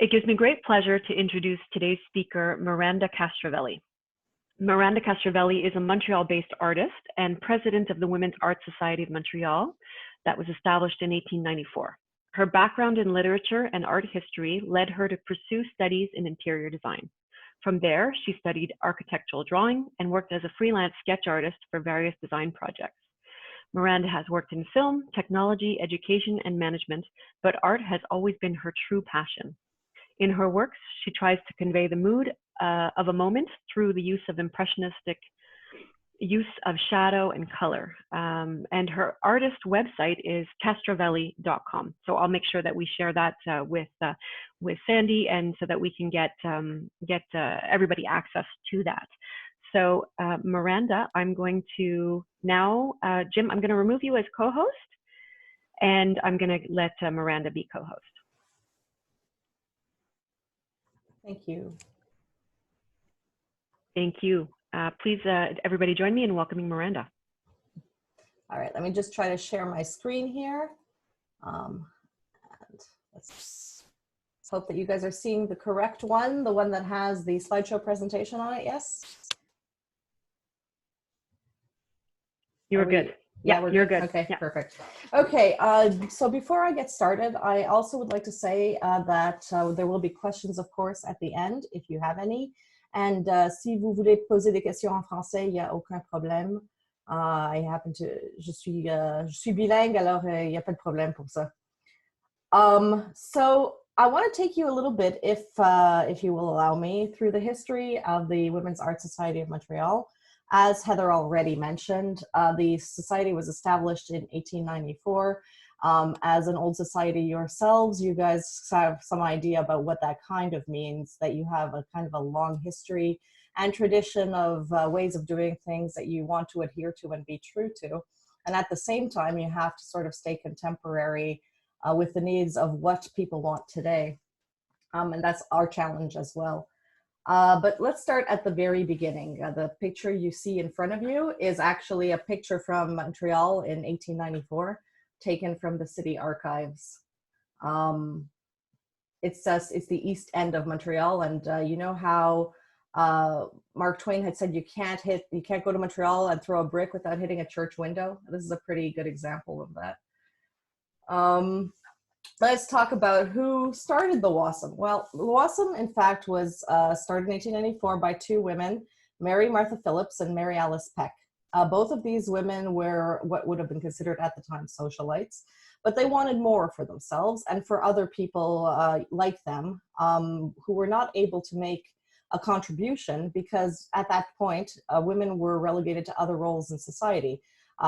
It gives me great pleasure to introduce today's speaker, Miranda Castravelli. Miranda Castravelli is a Montreal-based artist and president of the Women's Art Society of Montreal that was established in 1894. Her background in literature and art history led her to pursue studies in interior design. From there, she studied architectural drawing and worked as a freelance sketch artist for various design projects. Miranda has worked in film, technology, education, and management, but art has always been her true passion. In her works, she tries to convey the mood of a moment through the use of impressionistic use of shadow and color. And her artist website is castravelli.com. So I'll make sure that we share that with Sandy, and so that we can get everybody access to that. So Miranda, I'm going to now, Jim, I'm going to remove you as co-host, and I'm going to let Miranda be co-host. Thank you. Thank you. Please, everybody join me in welcoming Miranda. All right, let me just try to share my screen here. And let's hope that you guys are seeing the correct one, the one that has the slideshow presentation on it, yes? You're good. Yeah, you're good. Okay, yeah. Perfect. Okay, so before I get started, I also would like to say that there will be questions, of course, at the end, if you have any. And si vous voulez poser des questions en français, il n'y a aucun problème. Je suis bilingue, alors il n'y a pas de problème pour ça. So I want to take you a little bit, if you will allow me, through the history of the Women's Art Society of Montreal. As Heather already mentioned, the society was established in 1894. As an old society yourselves, you guys have some idea about what that kind of means, that you have a kind of a long history and tradition of ways of doing things that you want to adhere to and be true to. And at the same time, you have to sort of stay contemporary with the needs of what people want today. And that's our challenge as well. But let's start at the very beginning. The picture you see in front of you is actually a picture from Montreal in 1894, taken from the city archives. It's the east end of Montreal, and you know how Mark Twain had said you can't go to Montreal and throw a brick without hitting a church window. This is a pretty good example of that. Let's talk about who started the WASM. Well, the WASM, in fact, was started in 1894 by two women, Mary Martha Phillips and Mary Alice Peck. Both of these women were what would have been considered at the time socialites, but they wanted more for themselves and for other people like them who were not able to make a contribution, because at that point, women were relegated to other roles in society.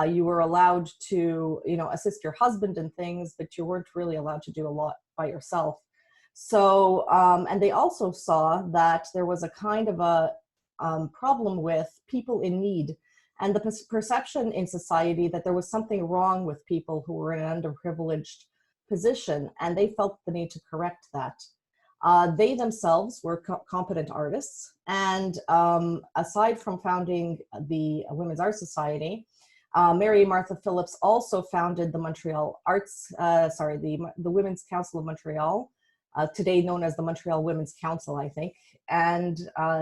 You were allowed to, assist your husband in things, but you weren't really allowed to do a lot by yourself. So, and they also saw that there was a kind of a problem with people in need, and the perception in society that there was something wrong with people who were in an underprivileged position, and they felt the need to correct that. They themselves were competent artists, and aside from founding the Women's Art Society, Mary Martha Phillips also founded the Montreal the Women's Council of Montreal, today known as the Montreal Women's Council, I think, and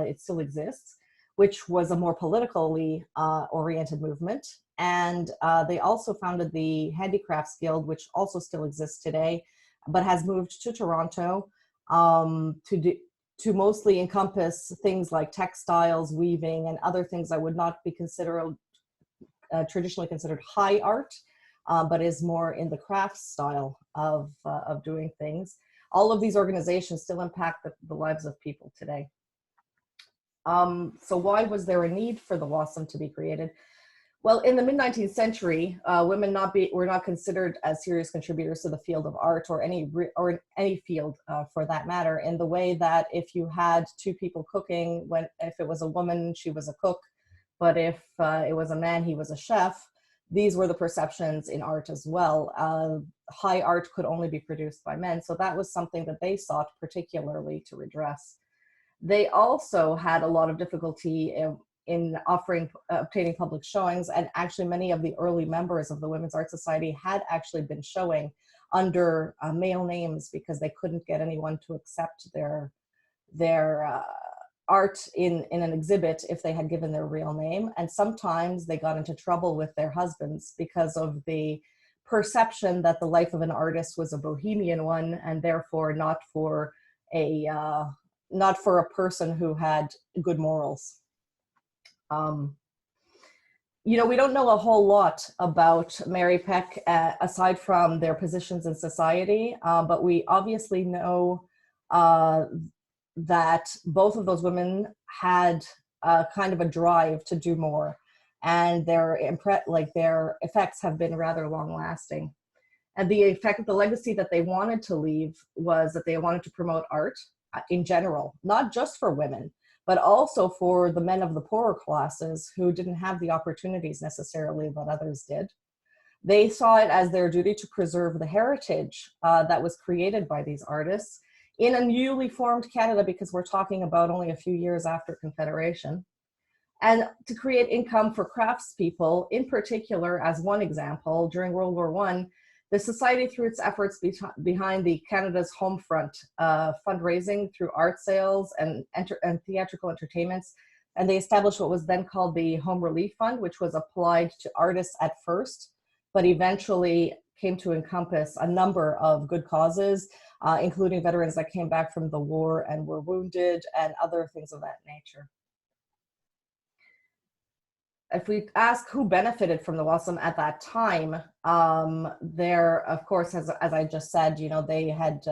it still exists, which was a more politically oriented movement. And they also founded the Handicrafts Guild, which also still exists today, but has moved to Toronto to mostly encompass things like textiles, weaving, and other things that would not be considered traditionally considered high art, but is more in the crafts style of doing things. All of these organizations still impact the lives of people today. So why was there a need for the WASM to be created? Well, in the mid-19th century, women were not considered as serious contributors to the field of art, or any field for that matter, in the way that if you had two people cooking, if it was a woman, she was a cook, but if it was a man, he was a chef. These were the perceptions in art as well. High art could only be produced by men, so that was something that they sought particularly to redress. They also had a lot of difficulty in obtaining public showings, and actually many of the early members of the Women's Art Society had actually been showing under male names because they couldn't get anyone to accept their art in an exhibit if they had given their real name. And sometimes they got into trouble with their husbands because of the perception that the life of an artist was a bohemian one, and therefore not for a person who had good morals. You know, we don't know a whole lot about Mary Peck aside from their positions in society, but we obviously know that both of those women had kind of a drive to do more, and their effects have been rather long lasting. And the legacy that they wanted to leave was that they wanted to promote art in general, not just for women, but also for the men of the poorer classes who didn't have the opportunities necessarily that others did. They saw it as their duty to preserve the heritage that was created by these artists in a newly formed Canada, because we're talking about only a few years after Confederation, and to create income for craftspeople. In particular, as one example, during World War I, the Society, through its efforts behind the Canada's Home Front, fundraising through art sales and theatrical entertainments, and they established what was then called the Home Relief Fund, which was applied to artists at first, but eventually came to encompass a number of good causes, including veterans that came back from the war and were wounded and other things of that nature. If we ask who benefited from the WASM at that time, there, of course, as I just said, you know, they had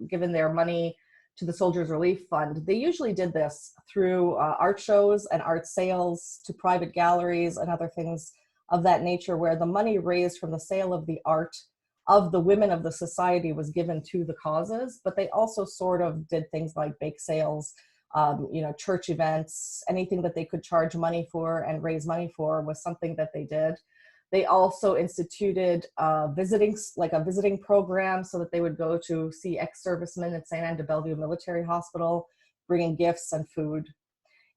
given their money to the Soldiers Relief Fund. They usually did this through art shows and art sales to private galleries and other things of that nature, where the money raised from the sale of the art of the women of the society was given to the causes. But they also sort of did things like bake sales, you know, church events, anything that they could charge money for and raise money for was something that they did. They also instituted a visiting program so that they would go to see ex-servicemen at St. Anne de Bellevue Military Hospital, bringing gifts and food.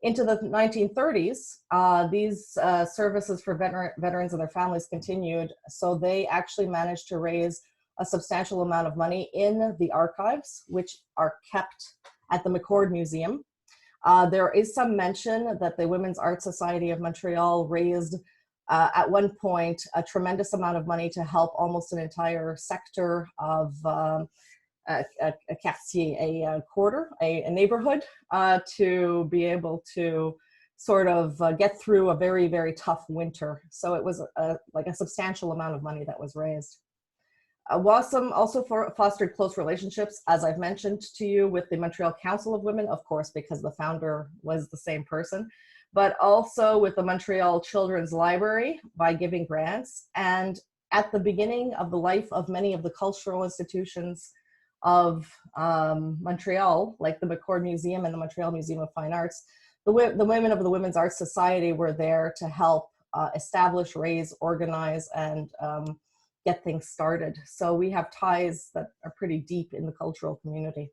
Into the 1930s, these services for veterans and their families continued, so they actually managed to raise a substantial amount of money in the archives, which are kept at the McCord Museum. There is some mention that the Women's Art Society of Montreal raised at one point a tremendous amount of money to help almost an entire sector of a quartier, a quarter, a neighborhood, to be able to sort of get through a very, very tough winter. So it was like a substantial amount of money that was raised. WASM also fostered close relationships, as I've mentioned to you, with the Montreal Council of Women, of course, because the founder was the same person, but also with the Montreal Children's Library by giving grants. And at the beginning of the life of many of the cultural institutions of Montreal, like the McCord Museum and the Montreal Museum of Fine Arts, the women of the Women's Art Society were there to help establish, raise, organize, and get things started. So we have ties that are pretty deep in the cultural community.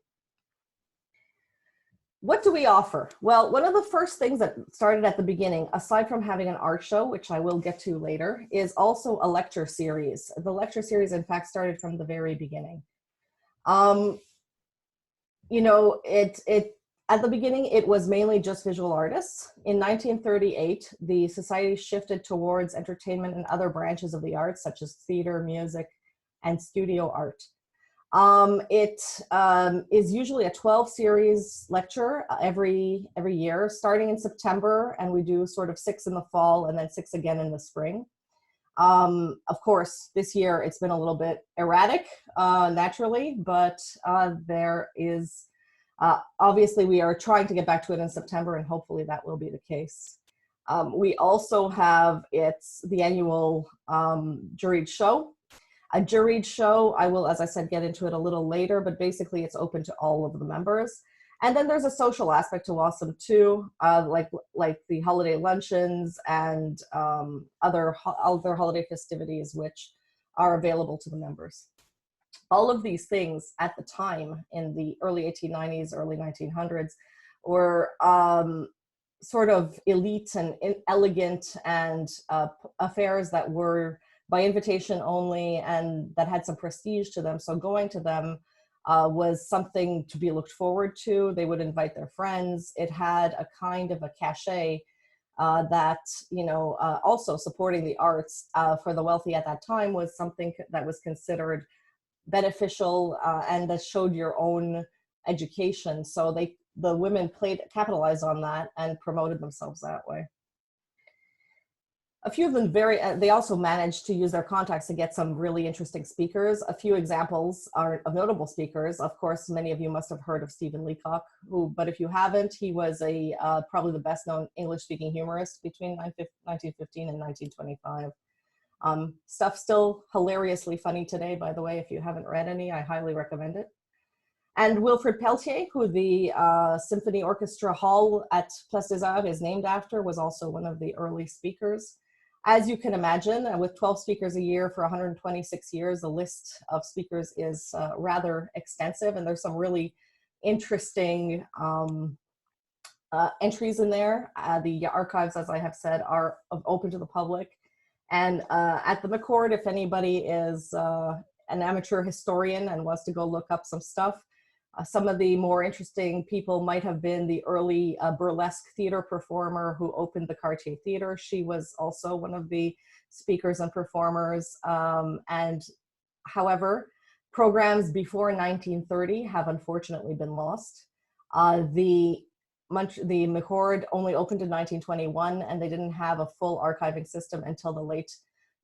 What do we offer? Well, one of the first things that started at the beginning, aside from having an art show, which I will get to later, is also a lecture series. The lecture series, in fact, started from the very beginning. You know, at the beginning, it was mainly just visual artists. In 1938, the society shifted towards entertainment and other branches of the arts, such as theater, music, and studio art. It is usually a 12-series lecture every year, starting in September, and we do sort of 6 in the fall and then 6 again in the spring. Of course, this year it's been a little bit erratic, naturally, but there is obviously we are trying to get back to it in September, and hopefully that will be the case. We also have the annual juried show. A juried show, I will, as I said, get into it a little later, but basically it's open to all of the members. And then there's a social aspect to WASM too, like the holiday luncheons and other holiday festivities, which are available to the members. All of these things at the time in the early 1890s, early 1900s were sort of elite and elegant and affairs that were by invitation only, and that had some prestige to them. So going to them was something to be looked forward to. They would invite their friends. It had a kind of a cachet that, also supporting the arts for the wealthy at that time was something that was considered beneficial, and that showed your own education. So the women capitalized on that and promoted themselves that way. A few of them they also managed to use their contacts to get some really interesting speakers. A few examples are of notable speakers. Of course, many of you must have heard of Stephen Leacock, but if you haven't, he was probably the best known English-speaking humorist between 1915 and 1925. Stuff still hilariously funny today, by the way. If you haven't read any, I highly recommend it. And Wilfrid Peltier, who the Symphony Orchestra Hall at Place des Arts is named after, was also one of the early speakers. As you can imagine, with 12 speakers a year for 126 years, the list of speakers is rather extensive, and there's some really interesting entries in there. The archives, as I have said, are open to the public. And at the McCord, if anybody is an amateur historian and wants to go look up some stuff, some of the more interesting people might have been the early burlesque theater performer who opened the Cartier Theater. She was also one of the speakers and performers. And however, programs before 1930 have unfortunately been lost. The McCord only opened in 1921, and they didn't have a full archiving system until the late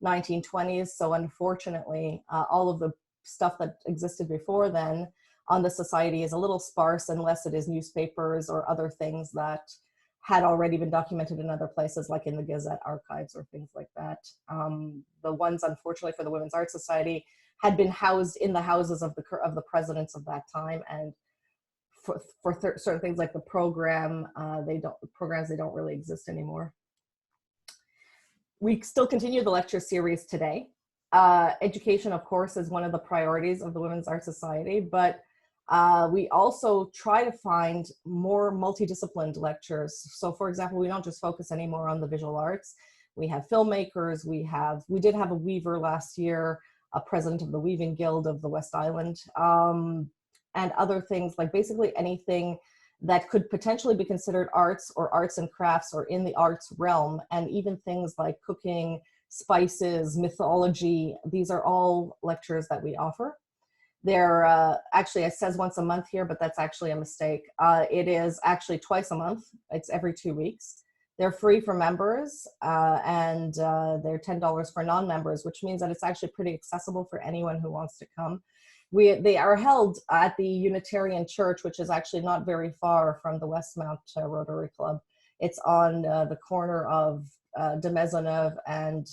1920s. So unfortunately, all of the stuff that existed before then on the society is a little sparse, unless it is newspapers or other things that had already been documented in other places, like in the Gazette archives or things like that. The ones, unfortunately, for the Women's Art Society had been housed in the houses of the presidents of that time, and for certain things like the programs, they don't really exist anymore. We still continue the lecture series today. Education, of course, is one of the priorities of the Women's Art Society, but we also try to find more multidisciplined lectures. So for example, we don't just focus anymore on the visual arts. We have filmmakers, we did have a weaver last year, a president of the Weaving Guild of the West Island, and other things, like basically anything that could potentially be considered arts or arts and crafts or in the arts realm, and even things like cooking, spices, mythology. These are all lectures that we offer. They're actually, it says once a month here, but that's actually a mistake. It is actually twice a month. It's every 2 weeks. They're free for members, and they're $10 for non-members, which means that it's actually pretty accessible for anyone who wants to come. They are held at the Unitarian Church, which is actually not very far from the Westmount Rotary Club. It's on the corner of de Maisonneuve and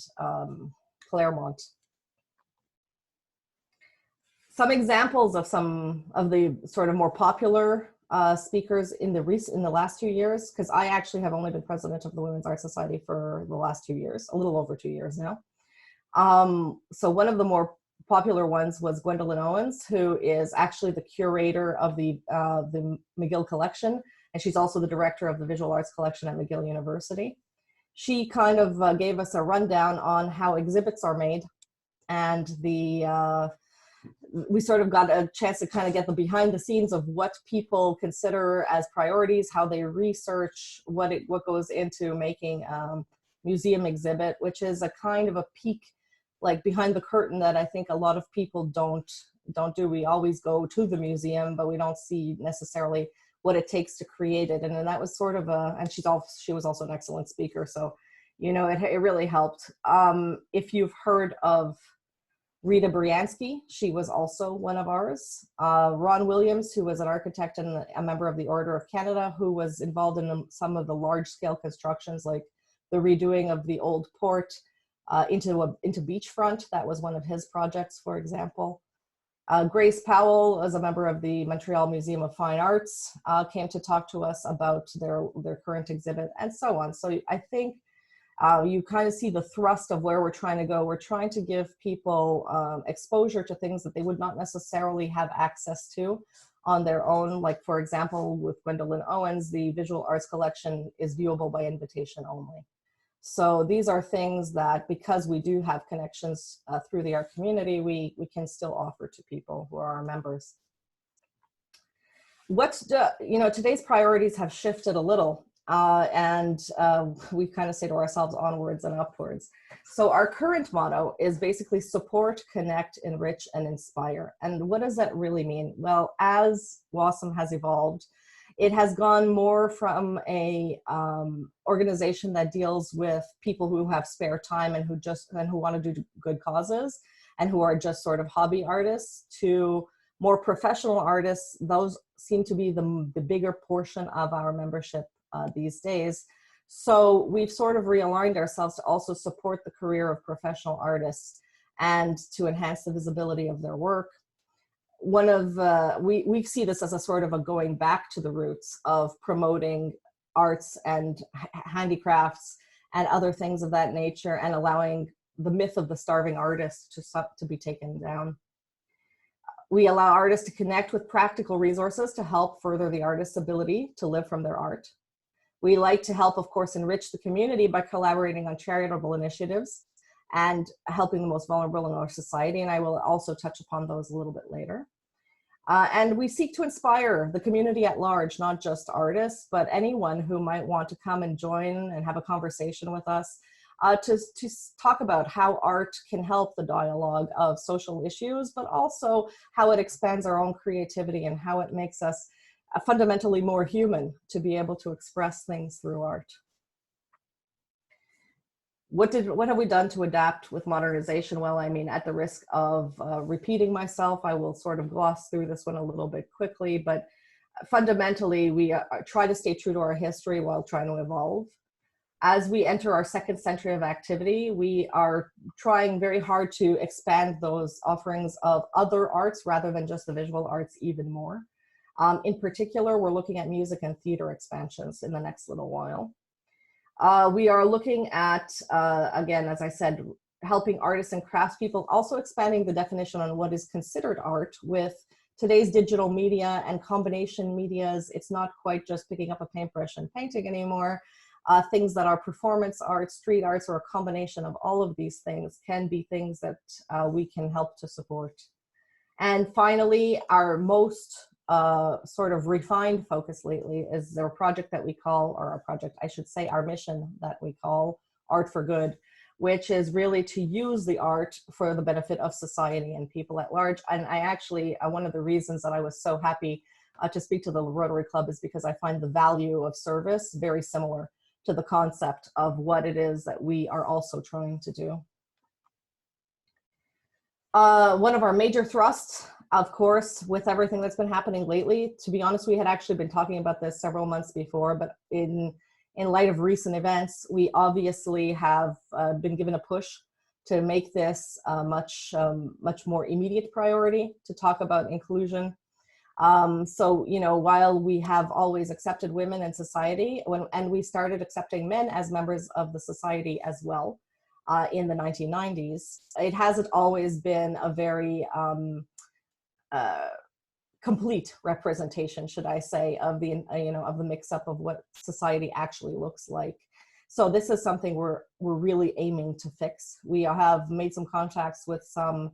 Claremont. Some examples of some of the sort of more popular speakers in the last 2 years, because I actually have only been president of the Women's Art Society for the last 2 years, a little over 2 years now. So one of the more popular ones was Gwendolyn Owens, who is actually the curator of the McGill collection, and she's also the director of the Visual Arts collection at McGill University. She kind of gave us a rundown on how exhibits are made, and we sort of got a chance to kind of get the behind the scenes of what people consider as priorities, how they research what goes into making museum exhibit, which is a kind of a peek, like behind the curtain, that I think a lot of people don't do. We always go to the museum, but we don't see necessarily what it takes to create it. And then that was sort of and she was also an excellent speaker. So, it really helped. If you've heard of Rita Briansky, she was also one of ours. Ron Williams, who was an architect and a member of the Order of Canada, who was involved in some of the large-scale constructions, like the redoing of the old port into beachfront. That was one of his projects, for example. Grace Powell, as a member of the Montreal Museum of Fine Arts, came to talk to us about their current exhibit, and so on. So I think you kind of see the thrust of where we're trying to go. We're trying to give people exposure to things that they would not necessarily have access to on their own. Like, for example, with Gwendolyn Owens, the visual arts collection is viewable by invitation only. So these are things that, because we do have connections through the art community, we can still offer to people who are our members. Today's priorities have shifted a little, and we kind of say to ourselves, onwards and upwards. So our current motto is basically support, connect, enrich, and inspire. And what does that really mean? Well, as WASM has evolved, it has gone more from a organization that deals with people who have spare time and who want to do good causes and who are just sort of hobby artists, to more professional artists. Those seem to be the bigger portion of our membership these days. So we've sort of realigned ourselves to also support the career of professional artists and to enhance the visibility of their work. We see this as a sort of a going back to the roots of promoting arts and handicrafts and other things of that nature, and allowing the myth of the starving artist to be taken down. We allow artists to connect with practical resources to help further the artist's ability to live from their art. We like to help, of course, enrich the community by collaborating on charitable initiatives and helping the most vulnerable in our society. And I will also touch upon those a little bit later. And we seek to inspire the community at large, not just artists, but anyone who might want to come and join and have a conversation with us, to talk about how art can help the dialogue of social issues, but also how it expands our own creativity and how it makes us fundamentally more human to be able to express things through art. What have we done to adapt with modernization? Well, I mean, at the risk of repeating myself, I will sort of gloss through this one a little bit quickly, but fundamentally, we try to stay true to our history while trying to evolve. As we enter our second century of activity, we are trying very hard to expand those offerings of other arts rather than just the visual arts even more. In particular, we're looking at music and theater expansions in the next little while. We are looking at, again, as I said, helping artists and craftspeople, also expanding the definition on what is considered art with today's digital media and combination medias. It's not quite just picking up a paintbrush and painting anymore. Things that are performance art, street arts, or a combination of all of these things can be things that we can help to support. And finally, our most sort of refined focus lately is their project that we call, or our project, I should say, our mission that we call Art for Good, which is really to use the art for the benefit of society and people at large. And I actually, one of the reasons that I was so happy to speak to the Rotary Club is because I find the value of service very similar to the concept of what it is that we are also trying to do. One of our major thrusts, of course, with everything that's been happening lately, to be honest, we had actually been talking about this several months before, but in light of recent events, we obviously have been given a push to make this a much more immediate priority to talk about inclusion. So, you know, while we have always accepted women in society, and we started accepting men as members of the society as well in the 1990s, it hasn't always been a very complete representation, should I say, of the of the mix-up of what society actually looks like. So this is something we're really aiming to fix. We have made some contacts with some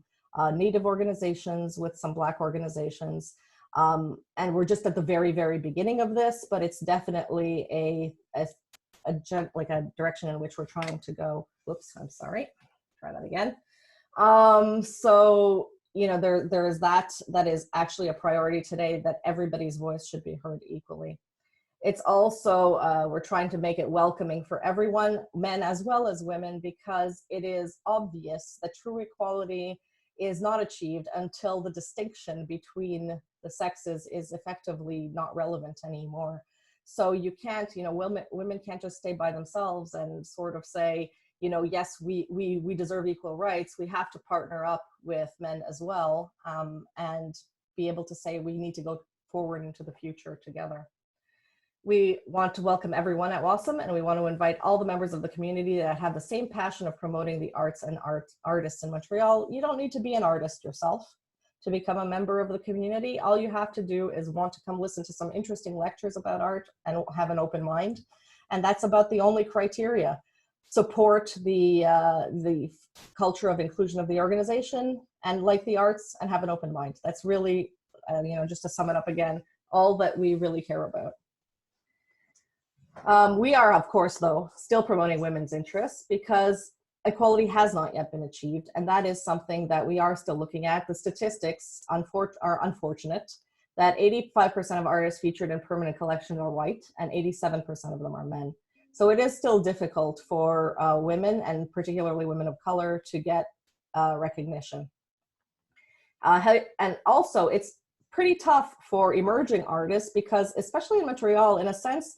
Native organizations, with some Black organizations, and we're just at the very, very beginning of this, but it's definitely a direction in which we're trying to go. Whoops, I'm sorry. Try that again. So, you know, there is that is actually a priority today, that everybody's voice should be heard equally. It's also, we're trying to make it welcoming for everyone, men as well as women, because it is obvious that true equality is not achieved until the distinction between the sexes is effectively not relevant anymore. So you can't, you know, women can't just stay by themselves and sort of say, you know, yes, we deserve equal rights. We have to partner up with men as well, and be able to say we need to go forward into the future together. We want to welcome everyone at WASM, and we want to invite all the members of the community that have the same passion of promoting the arts and artists in Montreal. You don't need to be an artist yourself to become a member of the community. All you have to do is want to come listen to some interesting lectures about art and have an open mind. And that's about the only criteria. support the culture of inclusion of the organization, and like the arts, and have an open mind. That's really, just to sum it up again, all that we really care about. We are, of course, though, still promoting women's interests because equality has not yet been achieved, and that is something that we are still looking at. The statistics are unfortunate, that 85% of artists featured in permanent collections are white, and 87% of them are men. So it is still difficult for women, and particularly women of color, to get recognition. And also, it's pretty tough for emerging artists because, especially in Montreal, in a sense,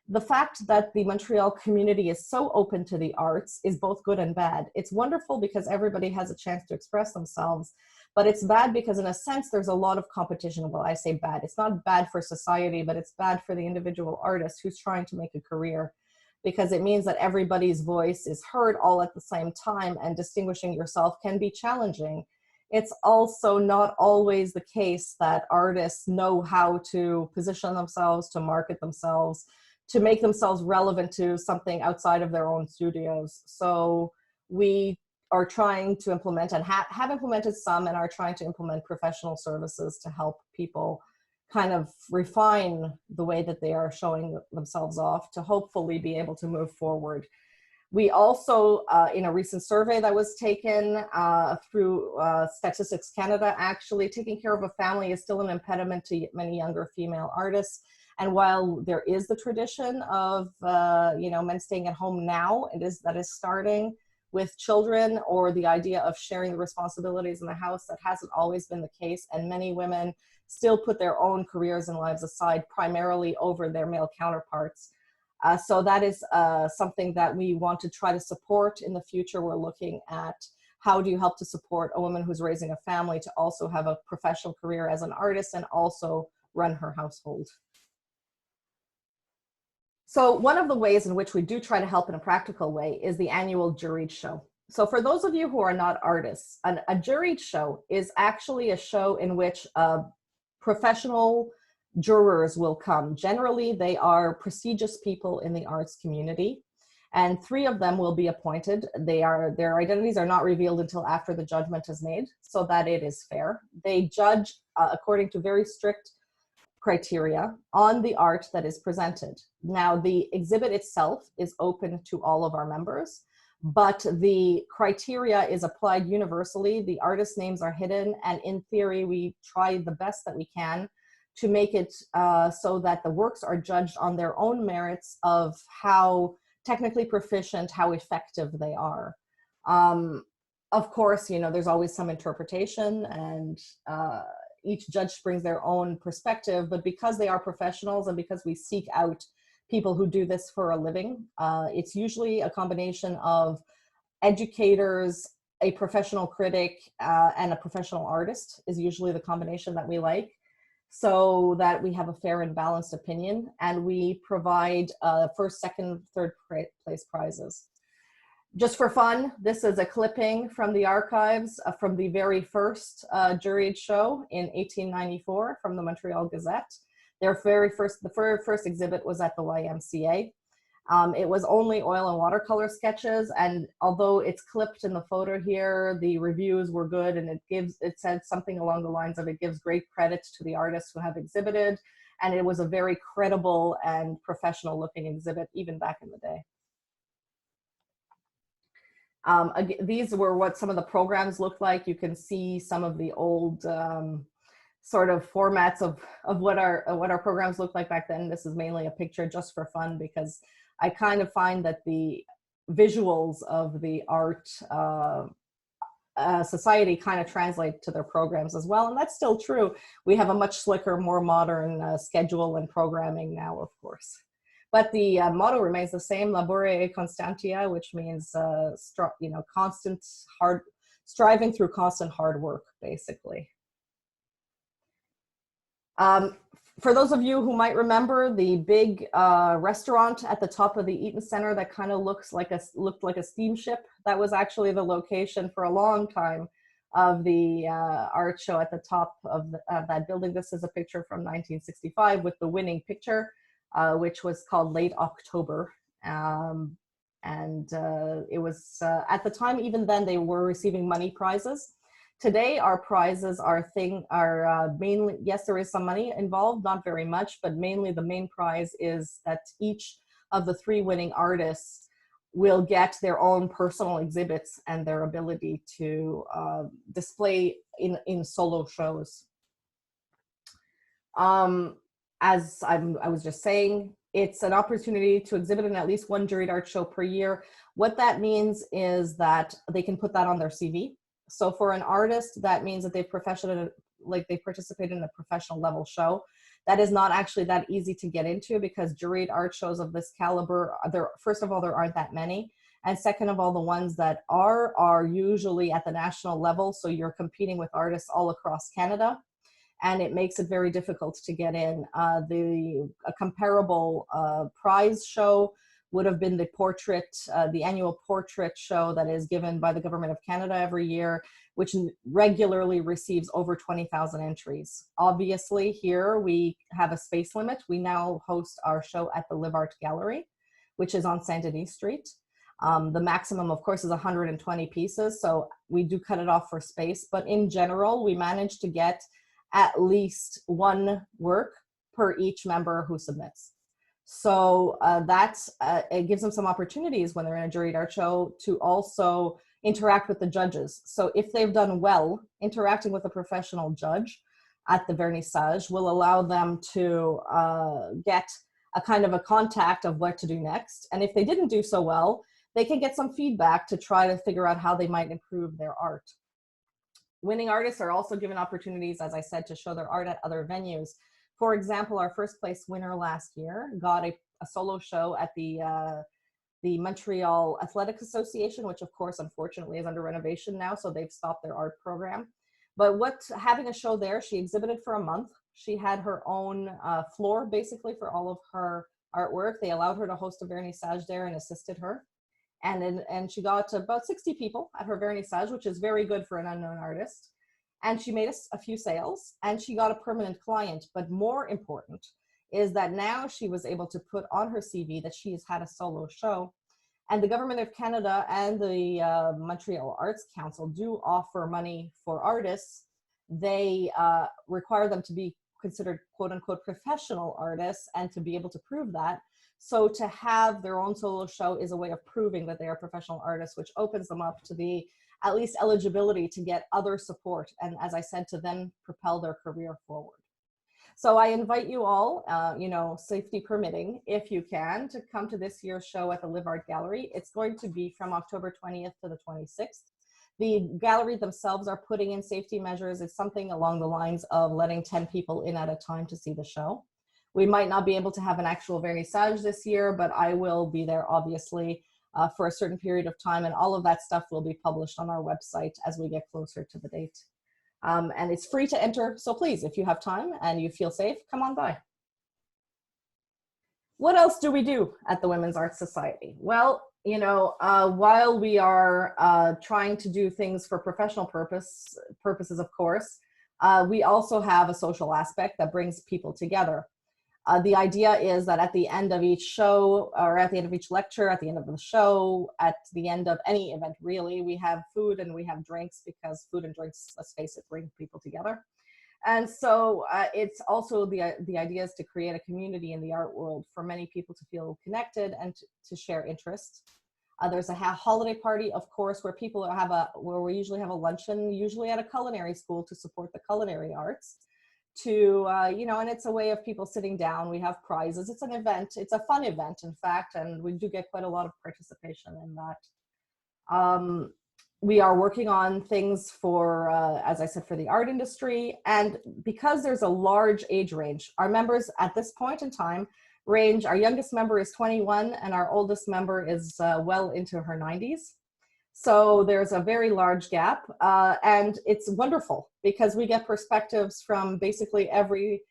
the fact that the Montreal community is so open to the arts is both good and bad. It's wonderful because everybody has a chance to express themselves, but it's bad because, in a sense, there's a lot of competition. Well, I say bad. It's not bad for society, but it's bad for the individual artist who's trying to make a career, because it means that everybody's voice is heard all at the same time, and distinguishing yourself can be challenging. It's also not always the case that artists know how to position themselves, to market themselves, to make themselves relevant to something outside of their own studios. So we are trying to implement, and have implemented some, and are trying to implement professional services to help people kind of refine the way that they are showing themselves off, to hopefully be able to move forward. We also, in a recent survey that was taken through Statistics Canada, actually, taking care of a family is still an impediment to many younger female artists. And while there is the tradition of men staying at home now, that is starting with children, or the idea of sharing the responsibilities in the house, that hasn't always been the case. And many women still put their own careers and lives aside primarily over their male counterparts. So that is something that we want to try to support in the future. We're looking at how do you help to support a woman who's raising a family to also have a professional career as an artist and also run her household. So one of the ways in which we do try to help in a practical way is the annual juried show. So for those of you who are not artists, a juried show is actually a show in which professional jurors will come. Generally, they are prestigious people in the arts community, and 3 of them will be appointed. Their identities are not revealed until after the judgment is made, so that it is fair. They judge according to very strict criteria on the art that is presented. Now, the exhibit itself is open to all of our members, but the criteria is applied universally. The artist names are hidden, and in theory, we try the best that we can to make it so that the works are judged on their own merits of how technically proficient, how effective they are. Of course, there's always some interpretation, and each judge brings their own perspective, but because they are professionals and because we seek out people who do this for a living, it's usually a combination of educators, a professional critic, and a professional artist is usually the combination that we like, so that we have a fair and balanced opinion, and we provide first, second, third place prizes. Just for fun, this is a clipping from the archives from the very first juried show in 1894 from the Montreal Gazette. The very first exhibit was at the YMCA. It was only oil and watercolor sketches, and although it's clipped in the photo here, the reviews were good, and it said something along the lines of, it gives great credit to the artists who have exhibited, and it was a very credible and professional looking exhibit even back in the day. These were what some of the programs looked like. You can see some of the old sort of formats of what our programs looked like back then. This is mainly a picture just for fun, because I kind of find that the visuals of the art society kind of translate to their programs as well, and that's still true. We have a much slicker, more modern schedule and programming now, of course. But the motto remains the same, labore e constantia, which means striving through constant hard work, basically. For those of you who might remember the big restaurant at the top of the Eaton Center that kind of looked like a steamship, that was actually the location for a long time of the art show at the top of that building. This is a picture from 1965 with the winning picture, which was called Late October. And it was, at the time, even then, they were receiving money prizes. Today, our prizes are mainly, yes, there is some money involved, not very much, but mainly the main prize is that each of the 3 winning artists will get their own personal exhibits and their ability to display in solo shows. As I was just saying, it's an opportunity to exhibit in at least 1 juried art show per year. What that means is that they can put that on their CV. So for an artist, that means that they've participated in a professional level show. That is not actually that easy to get into, because juried art shows of this caliber, first of all, there aren't that many. And second of all, the ones that are usually at the national level. So you're competing with artists all across Canada, and it makes it very difficult to get in. A comparable prize show would have been the annual portrait show that is given by the Government of Canada every year, which regularly receives over 20,000 entries. Obviously, here we have a space limit. We now host our show at the Live Art Gallery, which is on Saint Denis Street. The maximum, of course, is 120 pieces, so we do cut it off for space. But in general, we manage to get at least 1 work per each member who submits. So it gives them some opportunities when they're in a juried art show to also interact with the judges. So if they've done well, interacting with a professional judge at the vernissage will allow them to get a kind of a contact of what to do next. And if they didn't do so well, they can get some feedback to try to figure out how they might improve their art. Winning artists are also given opportunities, as I said, to show their art at other venues. For example, our first place winner last year got a solo show at the Montreal Athletic Association, which of course, unfortunately, is under renovation now, so they've stopped their art program. But having a show there, she exhibited for a month. She had her own floor, basically, for all of her artwork. They allowed her to host a vernissage there and assisted her. And she got about 60 people at her vernissage, which is very good for an unknown artist. And she made a few sales, and she got a permanent client. But more important is that now she was able to put on her CV that she has had a solo show. And the Government of Canada and the Montreal Arts Council do offer money for artists. They require them to be considered quote unquote professional artists and to be able to prove that. So to have their own solo show is a way of proving that they are professional artists, which opens them up to the at least eligibility to get other support. And as I said, to then propel their career forward. So I invite you all, safety permitting, if you can, to come to this year's show at the Live Art Gallery. It's going to be from October 20th to the 26th. The gallery themselves are putting in safety measures. It's something along the lines of letting 10 people in at a time to see the show. We might not be able to have an actual vernissage this year, but I will be there, obviously, for a certain period of time, and all of that stuff will be published on our website as we get closer to the date. And it's free to enter, so please, if you have time and you feel safe, come on by. What else do we do at the Women's Arts Society? Well, while we are trying to do things for professional purposes, of course, we also have a social aspect that brings people together. The idea is that at the end of each show, or at the end of each lecture, at the end of the show, at the end of any event, really, we have food and we have drinks, because food and drinks, let's face it, bring people together. And so it's also the idea is to create a community in the art world for many people to feel connected and to share interests. There's a holiday party, of course, where people where we usually have a luncheon, usually at a culinary school, to support the culinary arts. And it's a way of people sitting down. We have prizes. It's an event. It's a fun event, in fact, and we do get quite a lot of participation in that. We are working on things for, as I said, for the art industry. And because there's a large age range, our members at this point in time our youngest member is 21 and our oldest member is well into her 90s. So there's a very large gap, and it's wonderful because we get perspectives from basically every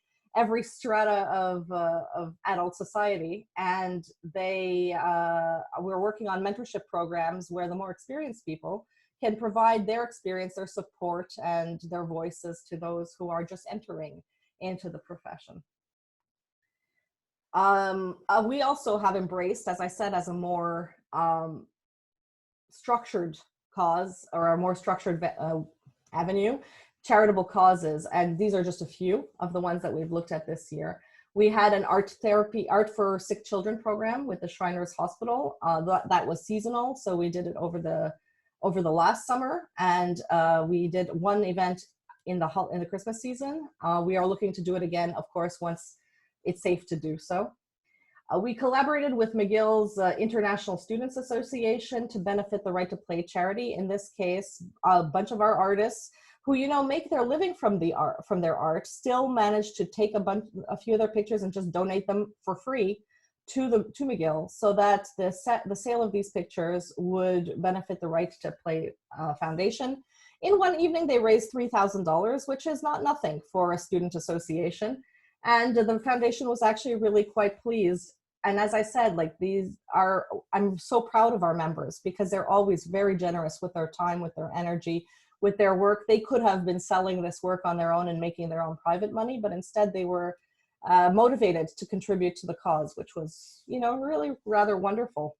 strata of adult society, and we're working on mentorship programs where the more experienced people can provide their experience, their support, and their voices to those who are just entering into the profession. We also have embraced, as I said, as a more structured cause, or a more structured avenue, charitable causes. And these are just a few of the ones that we've looked at this year. We had an art for sick children program with the Shriners Hospital. That was seasonal, so we did it over the last summer, and we did one event in the Christmas season. We are looking to do it again, of course, once it's safe to do so. We collaborated with McGill's International Students Association to benefit the Right to Play charity. In this case, a bunch of our artists who, you know, make their living from their art, still managed to take a few of their pictures and just donate them for free to McGill, so that the sale of these pictures would benefit the Right to Play Foundation. In one evening, they raised $3,000, which is not nothing for a student association. And the foundation was actually really quite pleased. And as I said, like, I'm so proud of our members, because they're always very generous with their time, with their energy, with their work. They could have been selling this work on their own and making their own private money, but instead they were motivated to contribute to the cause, which was, you know, really rather wonderful.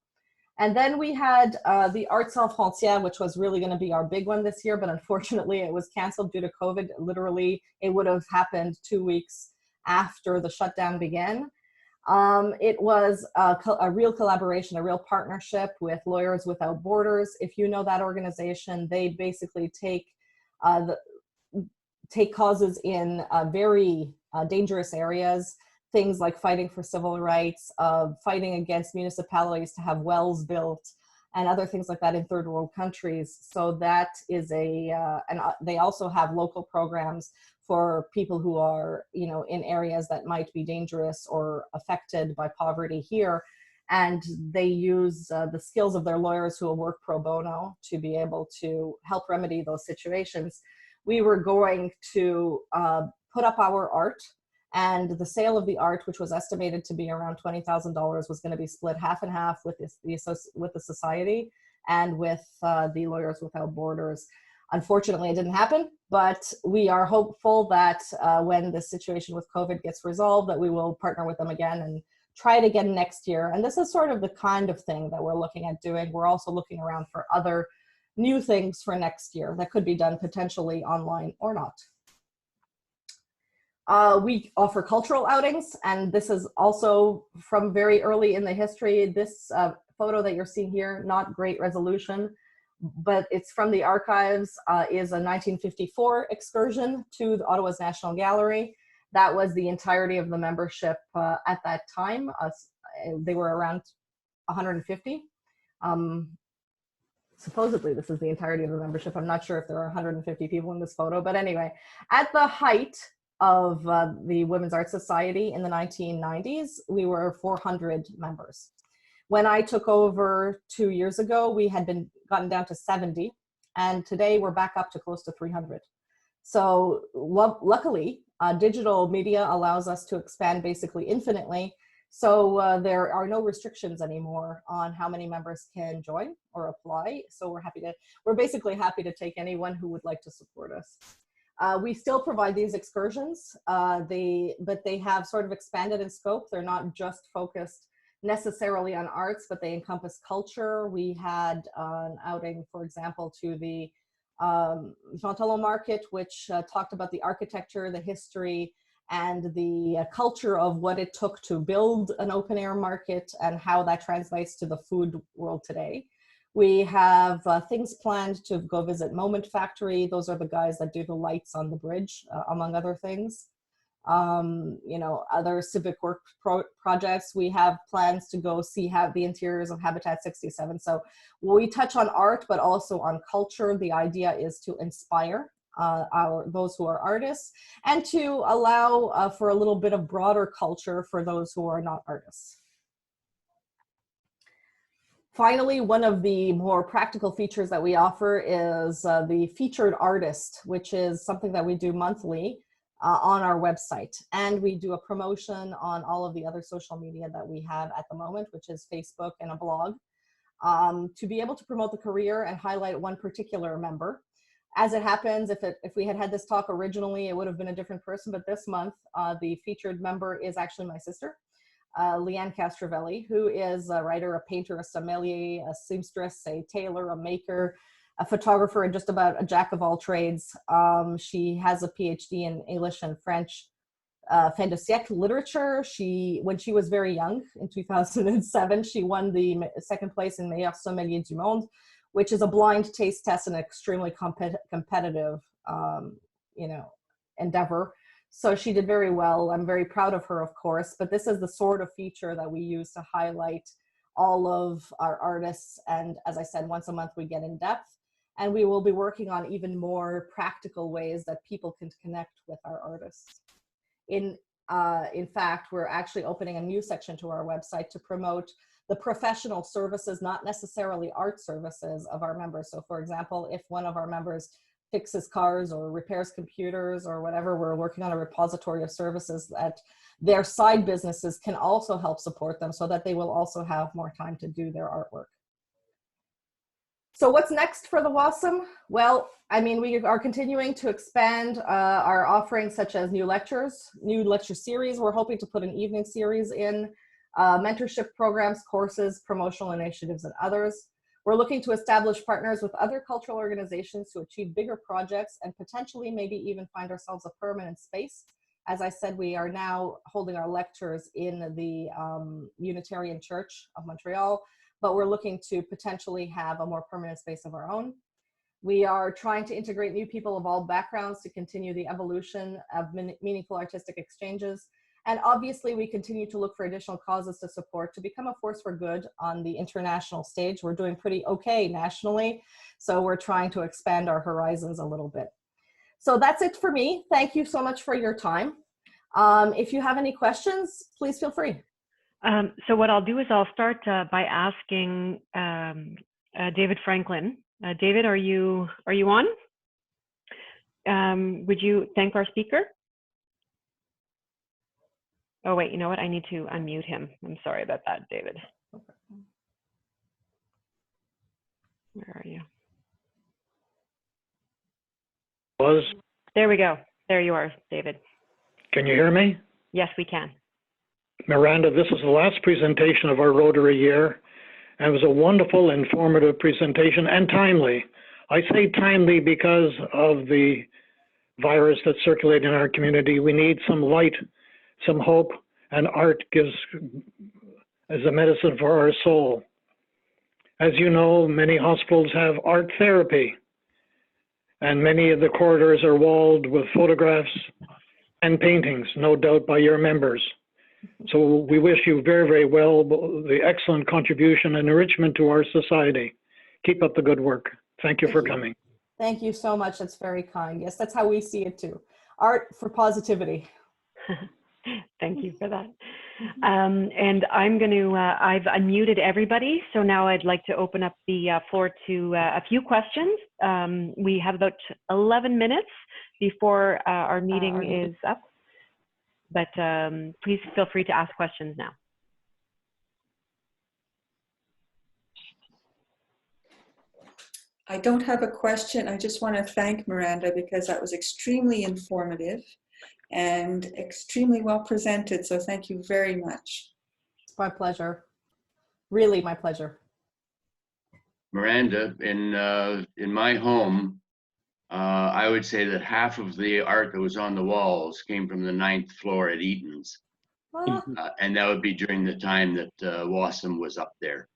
And then we had the Arts Sans Frontières, which was really going to be our big one this year, but unfortunately it was canceled due to COVID. Literally, it would have happened 2 weeks after the shutdown began. It was a real collaboration, a real partnership with Lawyers Without Borders. If you know that organization, they basically take causes in very dangerous areas, things like fighting for civil rights, fighting against municipalities to have wells built, and other things like that in third world countries. So that is and they also have local programs for people who are, you know, in areas that might be dangerous or affected by poverty here. And they use the skills of their lawyers who will work pro bono to be able to help remedy those situations. We were going to put up our art, and the sale of the art, which was estimated to be around $20,000, was going to be split half and half with the society and with the Lawyers Without Borders. Unfortunately, it didn't happen, but we are hopeful that when the situation with COVID gets resolved, that we will partner with them again and try it again next year. And this is sort of the kind of thing that we're looking at doing. We're also looking around for other new things for next year that could be done potentially online or not. We offer cultural outings, and this is also from very early in the history. This photo that you're seeing here, not great resolution, but it's from the archives, is a 1954 excursion to the Ottawa's National Gallery. That was the entirety of the membership at that time. They were around 150. Supposedly this is the entirety of the membership. I'm not sure if there are 150 people in this photo, but anyway, at the height of the Women's Art Society in the 1990s, we were 400 members. When I took over 2 years ago, we had gotten down to 70, and today we're back up to close to 300. So luckily, digital media allows us to expand basically infinitely. So there are no restrictions anymore on how many members can join or apply. So we're basically happy to take anyone who would like to support us. We still provide these excursions, but they have sort of expanded in scope. They're not just focused necessarily on arts, but they encompass culture. We had an outing, for example, to the Jean Talon Market, which talked about the architecture, the history, and the culture of what it took to build an open air market and how that translates to the food world today. We have things planned to go visit Moment Factory. Those are the guys that do the lights on the bridge, among other things. Other civic work projects. We have plans to go see the interiors of Habitat 67. So we touch on art, but also on culture. The idea is to inspire those who are artists, and to allow for a little bit of broader culture for those who are not artists. Finally, one of the more practical features that we offer is the featured artist, which is something that we do monthly on our website. And we do a promotion on all of the other social media that we have at the moment, which is Facebook and a blog, to be able to promote the career and highlight one particular member. As it happens, if we had this talk originally, it would have been a different person, but this month, the featured member is actually my sister. Miranda Castravelli, who is a writer, a painter, a sommelier, a seamstress, a tailor, a maker, a photographer, and just about a jack of all trades. She has a PhD in English and French fin de siècle literature. When she was very young, in 2007, she won the second place in Meilleur Sommelier du Monde, which is a blind taste test and extremely competitive, endeavor. So she did very well. I'm very proud of her, of course, but this is the sort of feature that we use to highlight all of our artists. And as I said, once a month we get in depth, and we will be working on even more practical ways that people can connect with our artists. In fact, we're actually opening a new section to our website to promote the professional services, not necessarily art services, of our members. So for example, if one of our members fixes cars or repairs computers or whatever, we're working on a repository of services that their side businesses can also help support them, so that they will also have more time to do their artwork. So what's next for the WASM? Well, I mean, we are continuing to expand our offerings, such as new lecture series. We're hoping to put an evening series in, mentorship programs, courses, promotional initiatives, and others. We're looking to establish partners with other cultural organizations to achieve bigger projects and potentially maybe even find ourselves a permanent space. As I said, we are now holding our lectures in the Unitarian Church of Montreal, but we're looking to potentially have a more permanent space of our own. We are trying to integrate new people of all backgrounds to continue the evolution of meaningful artistic exchanges. And obviously, we continue to look for additional causes to support to become a force for good on the international stage. We're doing pretty okay nationally, so we're trying to expand our horizons a little bit. So that's it for me. Thank you so much for your time. If you have any questions, please feel free. So what I'll do is I'll start by asking David Franklin. David, are you on? Would you thank our speaker? Oh, wait, you know what? I need to unmute him. I'm sorry about that, David. Where are you? There we go. There you are, David. Can you hear me? Yes, we can. Miranda, this is the last presentation of our Rotary year, and it was a wonderful, informative presentation and timely. I say timely because of the virus that's circulating in our community. We need some light, some hope, and art gives as a medicine for our soul. As you know, many hospitals have art therapy, and many of the corridors are walled with photographs and paintings, no doubt by your members. So we wish you very, very well, the excellent contribution and enrichment to our society. Keep up the good work. Thank you for coming. Thank you so much. That's very kind. Yes, that's how we see it too. Art for positivity. Thank you for that. And I'm going to, I've unmuted everybody. So now I'd like to open up the floor to a few questions. We have about 11 minutes before our meeting is up. But please feel free to ask questions now. I don't have a question. I just want to thank Miranda because that was extremely informative and extremely well presented. So thank you very much. It's my pleasure. Really my pleasure. Miranda, in my home, I would say that half of the art that was on the walls came from the 9th floor at Eaton's. And that would be during the time that WASM was up there.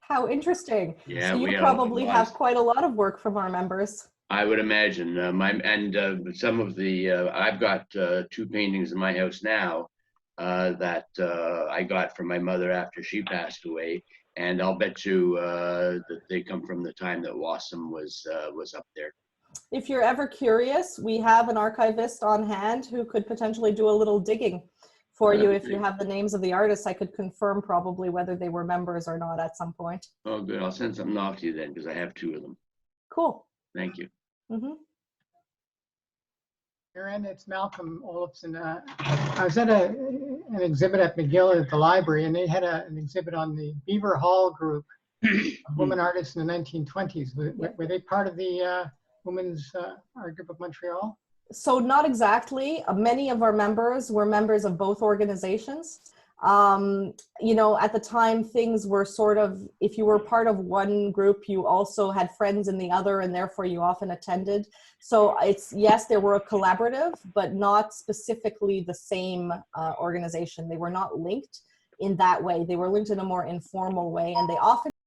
How interesting. Yeah, so you probably have quite a lot of work from our members. I would imagine. Some of the, I've got 2 paintings in my house now that I got from my mother after she passed away. And I'll bet you that they come from the time that WASM was up there. If you're ever curious, we have an archivist on hand who could potentially do a little digging for you. If you have the names of the artists, I could confirm probably whether they were members or not at some point. Oh, good. I'll send something off to you then, because I have 2 of them. Cool. Thank you. Mm-hmm. Miranda, it's Malcolm Olofsson. I was at an exhibit at McGill at the library, and they had an exhibit on the Beaver Hall group of women artists in the 1920s. Were they part of the Women's Art Group of Montreal? So not exactly. Many of our members were members of both organizations. You know, at the time, things were sort of, if you were part of one group, you also had friends in the other, and therefore you often attended. So it's, yes, they were a collaborative, but not specifically the same organization. They were not linked in that way. They were linked in a more informal way, and they often